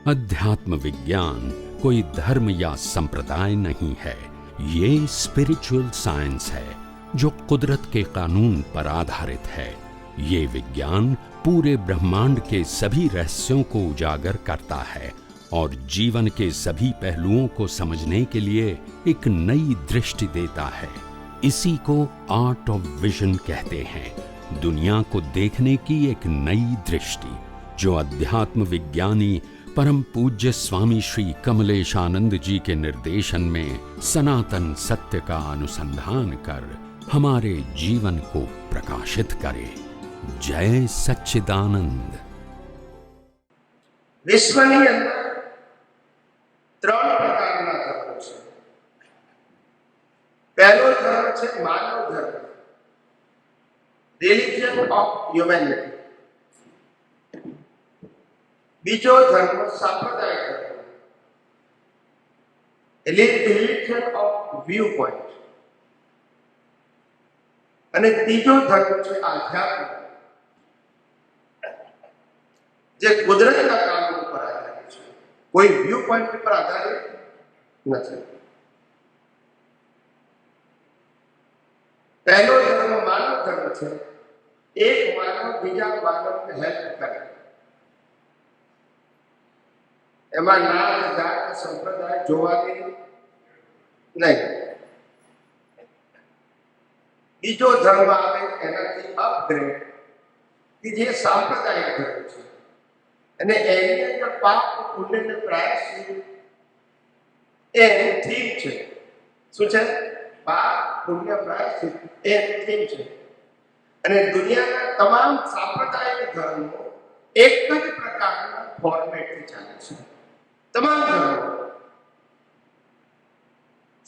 अध्यात्म विज्ञान कोई धर्म या संप्रदाय नहीं है, ये स्पिरिचुअल साइंस है जो कुदरत के कानून पर आधारित है। ये विज्ञान पूरे ब्रह्मांड के सभी रहस्यों को उजागर करता है और जीवन के सभी पहलुओं को समझने के लिए एक नई दृष्टि देता है। इसी को आर्ट ऑफ विजन कहते हैं, दुनिया को देखने की एक नई दृष्टि, जो अध्यात्म विज्ञानी परम पूज्य स्वामी श्री कमलेशानंद जी के निर्देशन में सनातन सत्य का अनुसंधान कर हमारे जीवन को प्रकाशित करे। जय सच्चिदानंद। વિશ્વની અંદર ત્રણ પ્રકારના ધર્મો છે. પહેલો ધર્મ છે માનવ ધર્મ, રિલિજન ઓફ હ્યુમેનિટી. બીજો ધર્મ સાંપ્રદાયિક ધર્મ, રિલિજન ઓફ વ્યૂ પોઈન્ટ. અને ત્રીજો ધર્મ છે આધ્યાત્મ, જે કુદરતના કાનૂન પર આધારિત છે, કોઈ વ્યૂ પોઈન્ટ પર આધારિત નથી. પહેલો ધર્મ માનવ ધર્મ છે. એક માનવ બીજા માનવને હેલ્પ કરે. એમાં નાત જાત સંપ્રદાય જોવાની નહીં. બીજો ધર્મ આવે એનાથી અપગ્રેડ, કે જે સાંપ્રદાયિક ધર્મ છે, અને એની અંદર પાપ પુણ્ય ને પ્રાયશ્ચિત એ થીમ છે. શું છે? પાપ પુણ્ય પ્રાયશ્ચિત એ થીમ છે. અને દુનિયાના તમામ સાંપ્રદાયિક ધર્મો એક જ પ્રકારના ફોર્મેટથી ચાલે છે. તમામ ધર્મો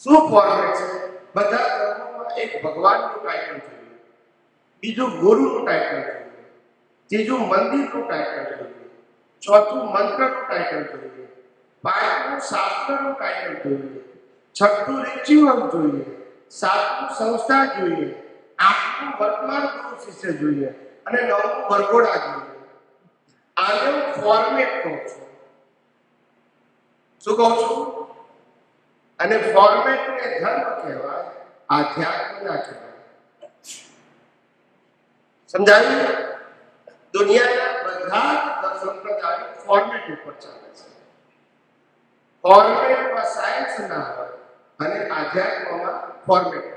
શું ફોર્મેટ છે? બધા ધર્મોમાં એક ભગવાનનું ટાઇટલ જોઈએ, બીજું ગુરુનું ટાઇટલ જોઈએ, ત્રીજું મંદિરનું ટાઇટલ જોઈએ, ચોથું મંત્રનું ટાઇટલ જોઈએ, પાંચમું શાસ્ત્રનું ટાઇટલ જોઈએ, છઠ્ઠું રિચ્યુઅલ જોઈએ, સાતમું સંસ્થા જોઈએ, આઠમું વર્તમાન ગુરુ શિષ્ય જોઈએ, અને નવમું વરઘોડા જોઈએ. આને હું ફોર્મેટ કહું છું. શું કહું છું? અને ફોર્મેટને ધર્મ કહેવાય, આધ્યાત્મ ના કહેવાય. સમજાયું? દુનિયાના બધા જ સંપ્રદાયો ફોર્મેટ ઉપર ચાલે છે. ફોર્મેટમાં સાયન્સ ના હોય અને આધ્યાત્મમાં ફોર્મેટ.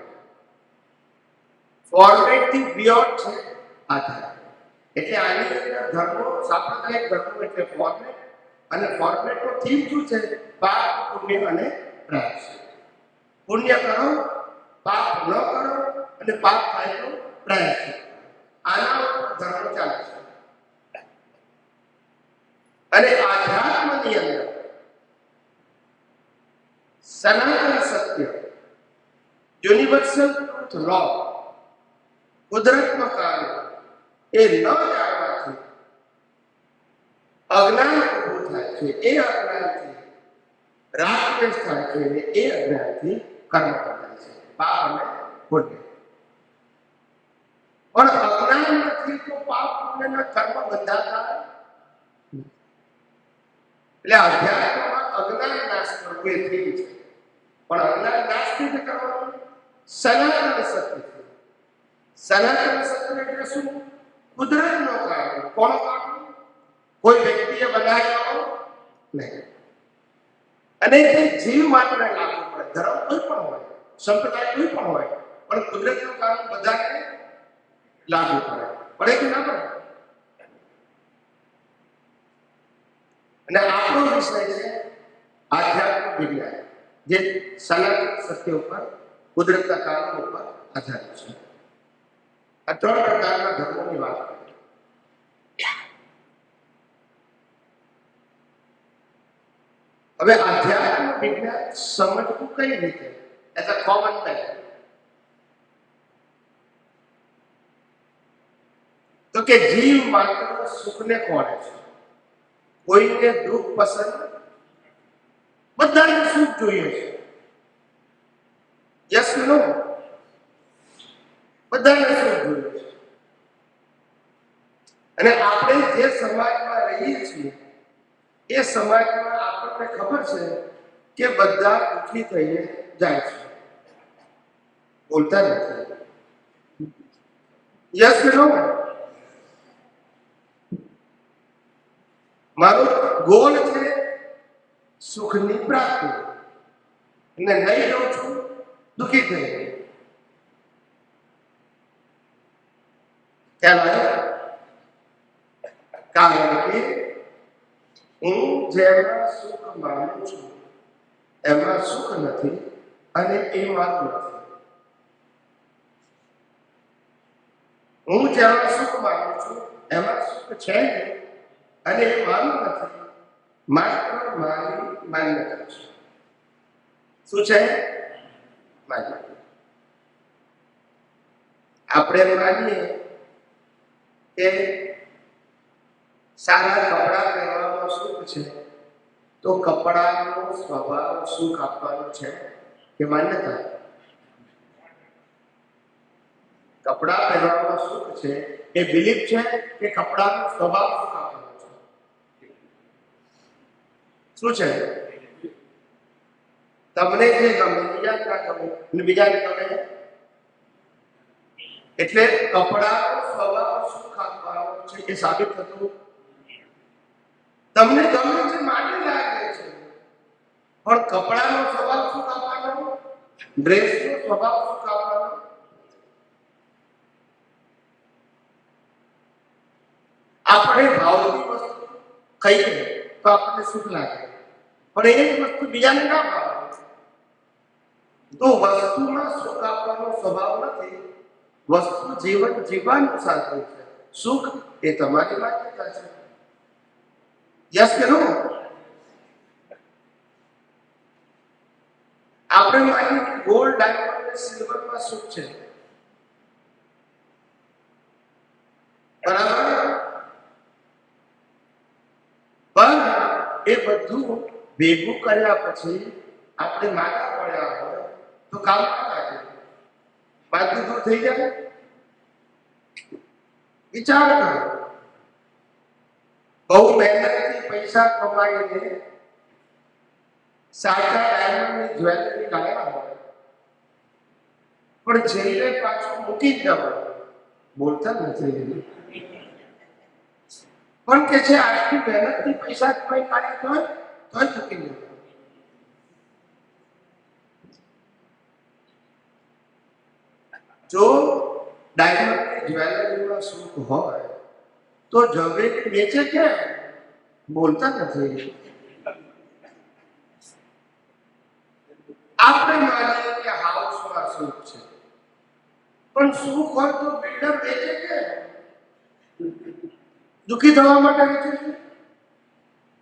ફોર્મેટથી બિયોન્ડ છે આધ્યાત્મ. એટલે આની અંદર ધર્મો, સાંપ્રદાયિક ધર્મો એટલે ફોર્મેટ, અને ફોર્મેટનો થીમ શું છે? પાપ પુણ્ય અને પ્રાયશ્ચિત. પુણ્ય કરો, પાપ ન કરો, અને પાપ થાય તો પ્રાયશ્ચિત. આના ઉપર ધર્મ ચાલે છે. અને આધ્યાત્મની અંદર સનાતન સત્ય, યુનિવર્સલ ટ્રુથ લો, કુદરતનો કાનૂન એ ન જાણવાથી અજ્ઞાન ઊભું થાય છે. એ અજ્ઞાનથી રાગદ્વેષ થાય છે, અને એ અજ્ઞાનથી કર્મ બંધાય છે, પાપ અને પુણ્ય. પણ અજ્ઞાન નથી તો પાપ પુણ્યના કર્મ બંધાતા. એટલે અધ્યાત્મમાં અજ્ઞાન નાશ કરવું એ થીમ છે. પણ અજ્ઞાન નાશ કેવી કરવાનું? સનાતન સત્યથી. સનાતન સત્ય એટલે શું? કુદરતનો કાનૂન. કોનો કાનૂન? કોઈ વ્યક્તિએ બનાવ્યો નહીં. અને તે જીવ માત્ર લાગુ પડે. ધર્મ કોઈ પણ હોય, સંપ્રદાય કોઈ પણ હોય, પણ કુદરતનો કાનૂન બધાને લાગુ પડે. પડે કે ના પડે? અને આપણો વિષય છે આધ્યાત્મ વિજ્ઞાન, જે સનાતન સત્ય ઉપર, કુદરતના કાનૂન ઉપર આધારિત છે. આ ત્રણ પ્રકારના ધર્મોની વાત કરીએ. હવે આધ્યાત્મ વિજ્ઞાન સમજવું કઈ રીતે? As a common main. તો કે જીવ માત્ર સુખને કોણે છે, કોઈને દુઃખ પસંદ, બધાને સુખ જોઈએ છે. Yes no? બધાને સુખ જોઈએ છે. અને આપણે જે સમાજમાં રહીએ છીએ એ સમાજમાં આપણને ખબર છે કે બધા દુઃખી થઈને જાય છે, બોલતા નથી. યસ કે નો? મારો ગોલ છે સુખની પ્રાપ્તિ, અને નહીં રહું છું દુઃખી થઈ. કારણ કે હું જેમાં સુખ માનું છું એમાં સુખ નથી, અને એ મારું નથી. હું જેમાં સુખ માનું છું એમાં સુખ છે નહીં, અને એ મારું નથી, માત્ર મારી માન્યતા છે. શું છે? માન્યતા. આપણે માનીએ કે સારા કપડા પહેરવામાં સુખ છે, તો કપડાનો સ્વભાવ સુખ આપવાનો છે કે માન્યતા? કપડા પહેરવામાં સુખ છે એ બિલીફ છે કે કપડાનો સ્વભાવ સુખ આપવાનો છે? શું છે? તમને જે ગમે બીજાને ના ગમે, અને બીજાને ગમે. એટલે કપડાનો સ્વભાવ સુખ આપવાનો છે એ સાબિત થતું. તમને ગમે છે માટે લાગે છે, પણ કપડાનો સ્વભાવ સુખ આપવાનો, ડ્રેસનો સ્વભાવ સુખ આપવાનો. આપણે ભાવની વસ્તુ ખાઈએ તો આપણને સુખ લાગે, પણ એ વસ્તુ બીજાને ના ભાવે તો વસ્તુમાં સુખ આપવાનો સ્વભાવ નથી. વસ્તુ જીવન જીવવાનું સાધન છે. સુખ એ તમારી માન્યતા છે. યસ કે નો? આપણે માનીએ કે ગોલ્ડ, ડાયમંડ અને સિલ્વરમાં સુખ છે, બરાબર? પણ એ બધું ભેગું કર્યા પછી આપણે માગા પડ્યા હોય તો કામ ના લાગે, બાકી દૂર થઈ જાય. વિચાર કરો, બહુ મહેનતથી પૈસા કમાઈને સાચા ડાયમંડની જ્વેલરી લાવ્યા હોય, પણ છેલ્લે પાછું મૂકી જ જવાય. બોલતા નથી. પણ કે છે આટલી મહેનતથી પૈસા કમાઈ કાઢ્યા તોય મૂકી જવાય. જો ડાયમંડની જ્વેલરીમાં સુખ હોય તો ઝવેરી વેચે કેમ? બોલતા નથી. આપણે માનીએ કે હાઉસમાં સુખ છે, પણ સુખ હોય તો બિલ્ડર વેચે કેમ? દુઃખી થવા માટે વેચે છે.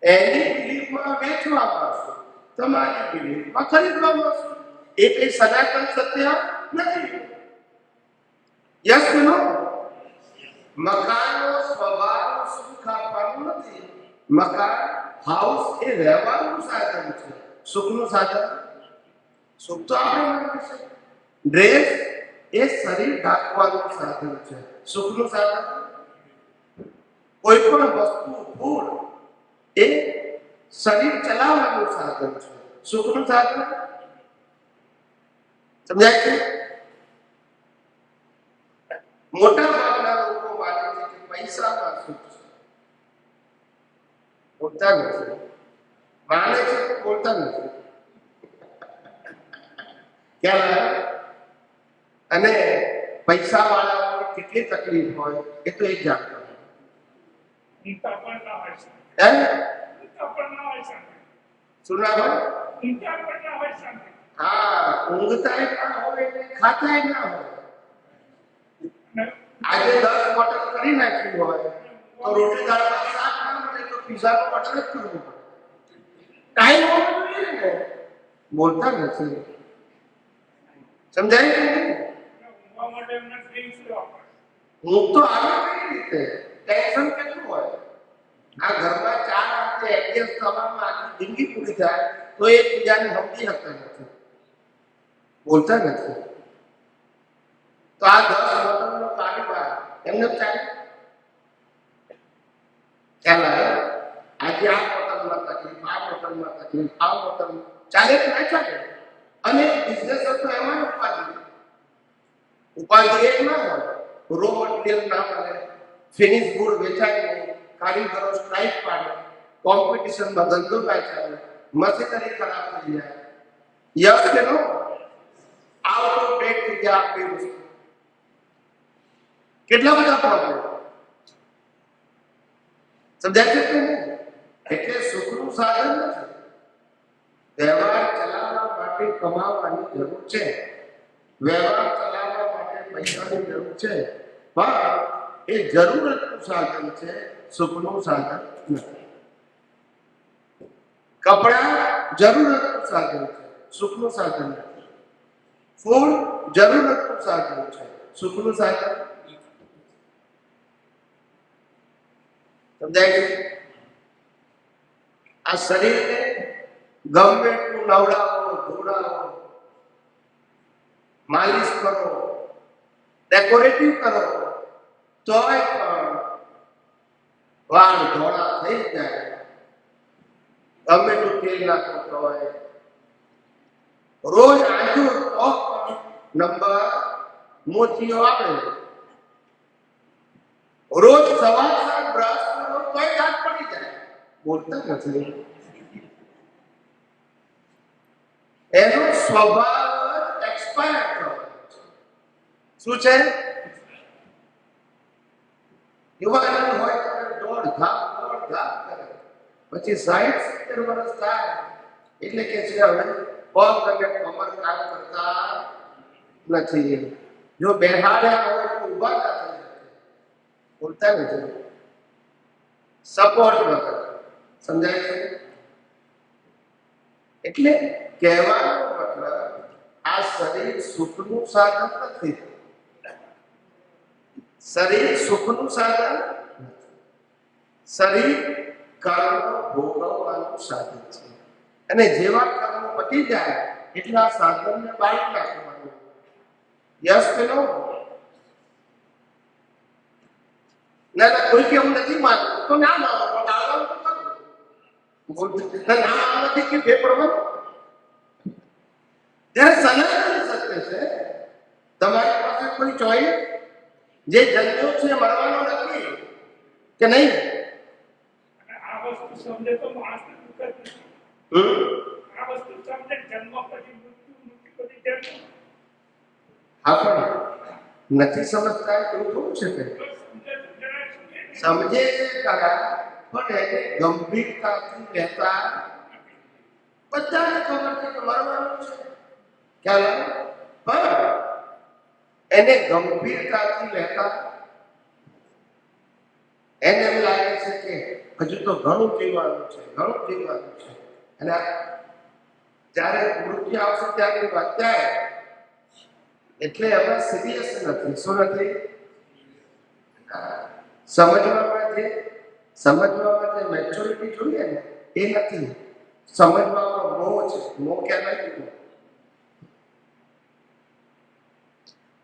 એની બિલીફમાં વેચવામાં સુખ, તમારી બિલીફમાં ખરીદવામાં સુખ. એ કઈ સનાતન સત્ય નથી. યસ કે નો? મકાનનો સ્વભાવ સુખ આપવાનું નથી. મકાન, હાઉસ એ રહેવાનું સાધન છે. સુખનું સાધન? સુખ તો આપણે માનીએ છીએ. ડ્રેસ એ શરીર ઢાંકવાનું સાધન છે. સુખનું સાધન? કોઈ પણ વસ્તુ, ફૂડ એ શરીર ચલાવવાનું સાધન છે. સુખનું સાધન? સમજાય છે? મોટા ભાગના લોકો માને છે કે પૈસામાં સુખ છે. બોલતા નથી. માને છે તો બોલતા નથી. ક્યાં? અને પૈસા વાળાઓને કેટલી તકલીફ હોય એ તો એક જાણતા. શું ના હોય? હા, ઊંઘતા ના હોય, ખાતા ના હોય. આજે 10 બોટલ કરી નાખ્યું હોય તો રોટી દાળમાં શાક ના મળે તો પીઝાનો ઓર્ડર જ કરવો પડે. ટાઈમ હોવો જોઈએ ને. બોલતા નથી. સમજાય કે હું તો આવે કઈ રીતે? ટેન્શન કેટલું હોય? આ ઘરમાં 4 હાથે એડજસ્ટ થવામાં આખી જિંદગી પૂરી થાય તો એકબીજાને સમજી શકતા નથી. બોલતા નથી. તો આ 10 બોટલનો કારોબાર એમને ચાલે? ખ્યાલ આવે? આજે આ બોટલમાં હોટલમાં તકલીફ, આ હોટલ ચાલે કે ના ચાલે. અને બિઝનેસ હતો એમાં ઉપાધિ એક ના હોય, રો મટીરિયલ ના મળે, ફિનિશ ગુડ વેચાય નહીં, કારીગરો સ્ટ્રાઇક પાડે, કોમ્પિટિશનમાં ધંધો ના ચાલે, મશીનરી ખરાબ થઈ જાય. યસ કે નો? આઉટ ઓફ ડેટ થઈ જાય આપણી વસ્તુ. કેટલા બધા પ્રોબ્લેમ સમજાય છે કે નહીં? એટલે સુખનું સાધન નથી. વ્યવહાર ચલાવવા માટે કમાવાની જરૂર છે, વ્યવહાર ચલાવવા માટે પૈસાની જરૂર છે, પણ એ જરૂરતનું સાધન છે, સુખનું સાધન નથી. કપડા જરૂરતનું સાધન છે, સુખનું સાધન નથી. ફૂડ જરૂરતનું સાધન છે, સુખનું સાધન. સમજાય છે? આ શરીરને ગમે એટલું નવડાવો, ધોડાવો, માલિશ કરો, ડેકોરેટિવ કરો, તોય પણ વાળ ધોળા થઈ જાય. ગમે એટલું તેલ નાખો તોય, રોજ આંખો તો નંબર મોતીઓ આવે. રોજ સવાર સાંજ બ્રશ કરો તોય દાંત પડી જાય. બોલતા નથી. એનો સ્વભાવ એક્સપાયર થયો. શું છે? યુવાન હોય તો દોડ ધામ કરે, પછી 60-70 વર્ષ થાય એટલે કે છે હવે પગ અને કમર કામ કરતા નથી. જો બેહાડ્યા હોય તો ઊભા ના થઈ શકે. બોલતા નથી. સપોર્ટ વગર. સમજાય છે? એટલે કહેવાનો મતલબ આ શરીર સુખનું સાધન નથી. શરીર સુખનું સાધન નથી. શરીર કર્મ ભોગવવાનું સાધન છે. અને જેવા કર્મ પતી જાય એટલે આ સાધનને બાળી નાખવાનું. યસ કે નો? ના કોઈ કે હું નથી માનતું તો ના માનો, પણ આવવાનું તો કરવું. ના આવવાથી કે ભેપડવાનું. ત્યારે સનાતન સત્ય છે, તમારી પાસે કોઈ ચોઈસ, જે જન્મ્યો છે મરવાનો નથી કે નહીં? આ વસ્તુ સમજે તો માણસ દુઃખ જ નથી. આ વસ્તુ સમજે જન્મ પછી મૃત્યુ, મૃત્યુ પછી જન્મ. હા, પણ નથી સમજતા એવું થોડું છે કે સમજે છે ખરા, પણ એને ગંભીરતાથી લેતા. બધાને ખબર છે કે મરવાનું છે, ખ્યાલ આવે? પણ એને ગંભીરતાથી લેતા. એને એમ લાગે છે કે હજુ તો ઘણું જીવવાનું છે, ઘણું જીવવાનું છે. અને જ્યારે મૃત્યુ આવશે ત્યારે વાત થાય એટલે હવે સિરિયસ નથી. શું નથી? સમજવામાં જે મેચ્યોરિટી જોઈએ ને એ નથી. સમજવામાં મોહ છે. મોહ ક્યાં નથી?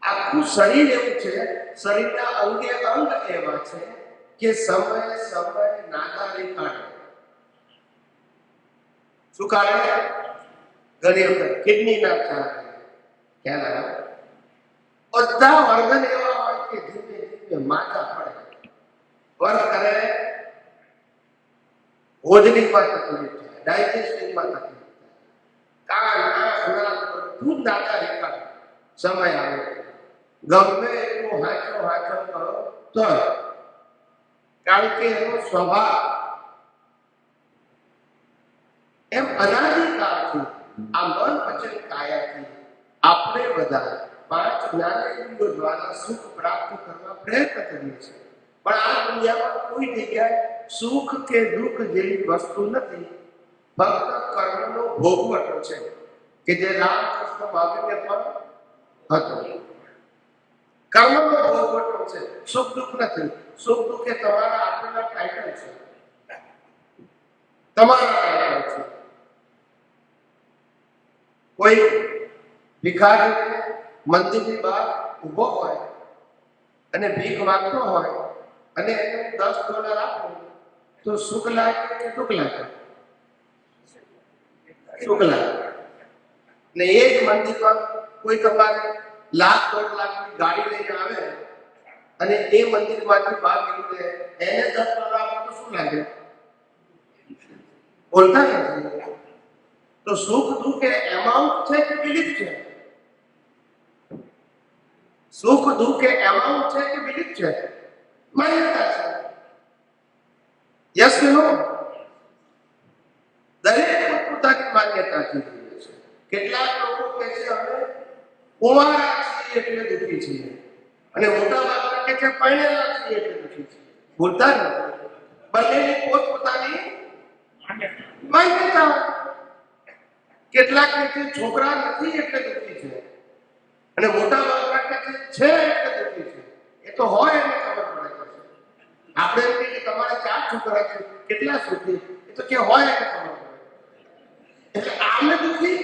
આખું શરીર એવું છે, શરીરના અંગે અંગ એવા છે કે સમય નાદારી કાઢે. શું કાઢે? ઘણી વખત કિડની ના ચાલે. ખ્યાલ આવે? બધા વર્ગન એવા હોય કે ધીમે ધીમે માથા પડે, વર્ગ કરે, હોજરીમાં તકલીફ થાય, ડાયજેસ્ટિંગમાં તકલીફ થાય, કાન નાક બધું નાદારી કાઢે. સમય આવે ગમે એટલું હાચો કરો તો, કારણ કે એનો સ્વભાવ એમ અનાદિકાળથી આ મન વચન કાયાથી આપણે બધા 5 જ્ઞાનેન્દ્રિયો દ્વારા સુખ પ્રાપ્ત કરવા પ્રયત્ન કરીએ છીએ. પણ આ દુનિયામાં કોઈ જગ્યાએ સુખ કે દુઃખ જેવી વસ્તુ નથી. ફક્ત કર્મનો ભોગવટો છે કે જે રામકૃષ્ણ ભાગને પણ હતો. કર્મનો ભોગવટો છે, સુખ દુઃખ નથી. સુખ દુઃખ એ તમારા આપેલા ટાઇટલ છે, તમારા ટાઇટલ છે. કોઈ ભિખારી મંદિરની બહાર ઊભો હોય અને ભીખ માંગતો હોય અને એને $10 આપો તો સુખ લાગે કે દુઃખ લાગે? સુખ લાગે. ને એ જ મંદિરમાં કોઈ તમારે લાખ 1.5 લાખની ગાડી લઈને આવે અને એ મંદિરમાંથી બહાર નીકળે એને 10 કરોડ આપો તો શું લાગે? બોલતા નથી. તો સુખ દુઃખ એ એમાઉન્ટ છે કે બિલીફ છે? સુખ દુઃખ એ એમાઉન્ટ છે કે બિલીફ છે? માન્યતા છે. યસ કે નો? દરેક પોતપોતાની માન્યતાથી જીવે છે. કેટલાક લોકો કહે છે અમે કુંવારા છીએ એટલે દુઃખી છીએ, અને મોટા ભાગના કહે છે પરણેલા છીએ એટલે દુઃખી છીએ. બોલતા નથી. બંનેની પોતપોતાની માન્યતા. કેટલાક કહે છે છોકરા નથી એટલે દુઃખી છે, અને મોટા ભાગના કહે છે એટલે દુઃખી છે. એ તો હોય એને ખબર પડે છે. આપણે એમ કહીએ કે તમારે 4 છોકરા છે, કેટલા સુખી? એ તો કે હોય એને ખબર પડે. એટલે આમે દુઃખી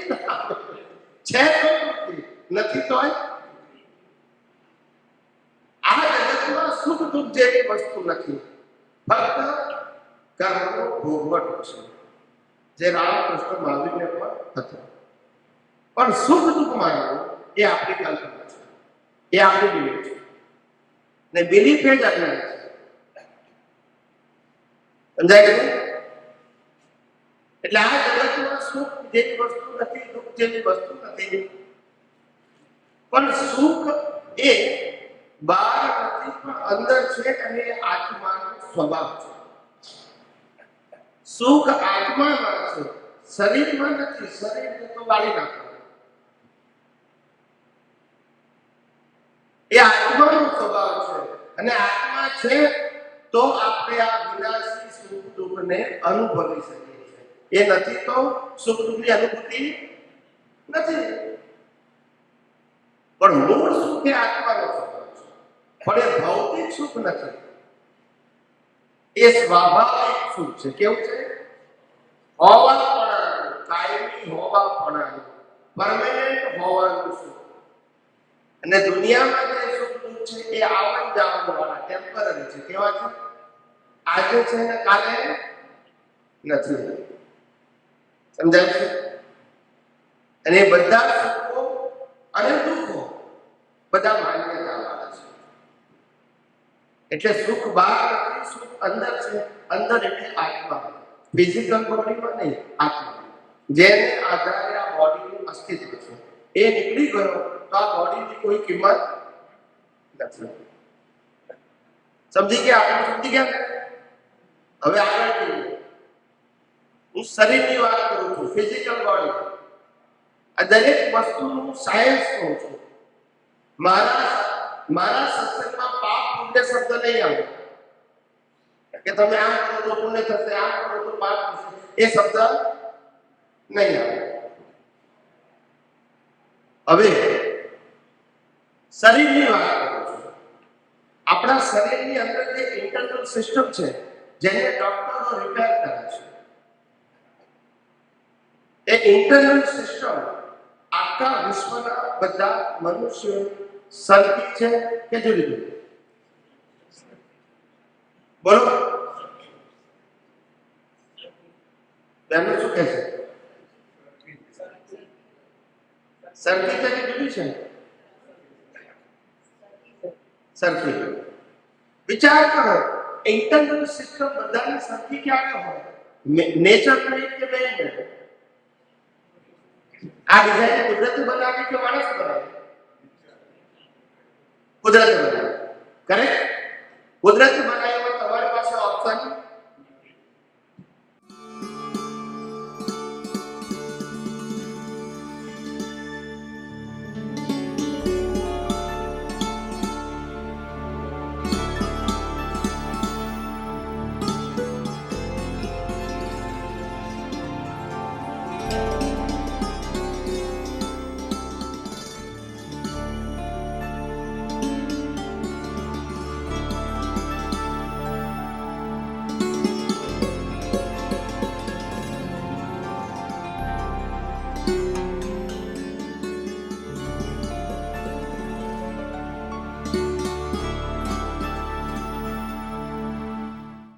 છે તો દુઃખી, નથી તો આ જગતમાં સુખ દુઃખ જેવી વસ્તુ નથી, ફક્ત કર્મનો ભોગવટો છે, જે રામકૃષ્ણ મહાવીરને પણ હતો. પણ સુખ દુઃખ માનવું એ આપણી કલ્પના છે, એ આપણી બિલીફ છે, ને બિલીફ એ જ અજ્ઞાન છે. સમજાય છે? એટલે આ જગતમાં સુખ જેવી વસ્તુ નથી, દુઃખ જેવી વસ્તુ નથી. પણ સુખ એ બહાર નથી પણ અંદર છે, અને આત્માનો સ્વભાવ છે. સુખ આત્મામાં છે, શરીરમાં નથી. શરીરને તો વાળી નાખો. એ આત્માનો સ્વભાવ છે, અને આત્મા છે તો આપણે આ વિનાશી સુખ દુઃખને અનુભવી શકીએ છીએ. એ નથી તો સુખ દુઃખની અનુભૂતિ નથી. પણ મૂળ સુખ એ આત્માનો સ્વભાવ છે, પણ એ ભૌતિક સુખ નથી. એ સ્વાભાવિક સુખ છે. કેવું છે? હોવાપણાનું, કાયમી હોવાપણાનું, પરમેનન્ટ હોવાનું સુખ. અને દુનિયામાં જે સુખ દુઃખ છે એ આવન જાવન વાળા, ટેમ્પરરી છે. કેવા છે? આજે છે ને કાલે નથી. સમજાય છે? અને એ બધા સુખો અને દુઃખો બધા માન્યતા વાળા છે. એટલે સુખ બહાર નથી, સુખ અંદર છે. અંદર એટલે આત્મા, ફિઝિકલ બોડીમાં નહીં, આત્મા. જેને આધારે આ બોડીનું અસ્તિત્વ છે. એ નીકળી ગયો તો આ બોડીની કોઈ કિંમત નથી. સમજી ગયા? આપણે સમજી ગયા? હવે આગળ જોઈએ. હું શરીરની વાત કરું છું, ફિઝિકલ બોડી. આ દરેક વસ્તુનું સાયન્સ કહું છું. મારા સત્સંગમાં પાપ પુણ્ય શબ્દ નહીં આવે કે તમે આમ કરો તો પુણ્ય થશે, આમ કરો તો પાપ થશે. એ શબ્દ નહીં આવે. હવે શરીરની વાત કરું છું. આપણા શરીરની અંદર જે ઇન્ટરનલ સિસ્ટમ છે, જેને ડોક્ટરો રિપેર કરે છે, એ ઇન્ટરનલ સિસ્ટમ આખા વિશ્વના બધા મનુષ્યો સરખી છે કે જુદી જુદી? બોલો. બેનો શું કહે છે? સરખી છે કે જુદી છે? સરખી. વિચાર કરો, ઇન્ટરનલ સિસ્ટમ બધાની સરખી ક્યારે હોય? નેચર પ્લેટ કે મેન પ્લેટ? આ ડિઝાઇન કુદરતી બનાવી કે માણસ બનાવી? કુદરતી બનાવી. કરેક્ટ? કુદરતી બનાવી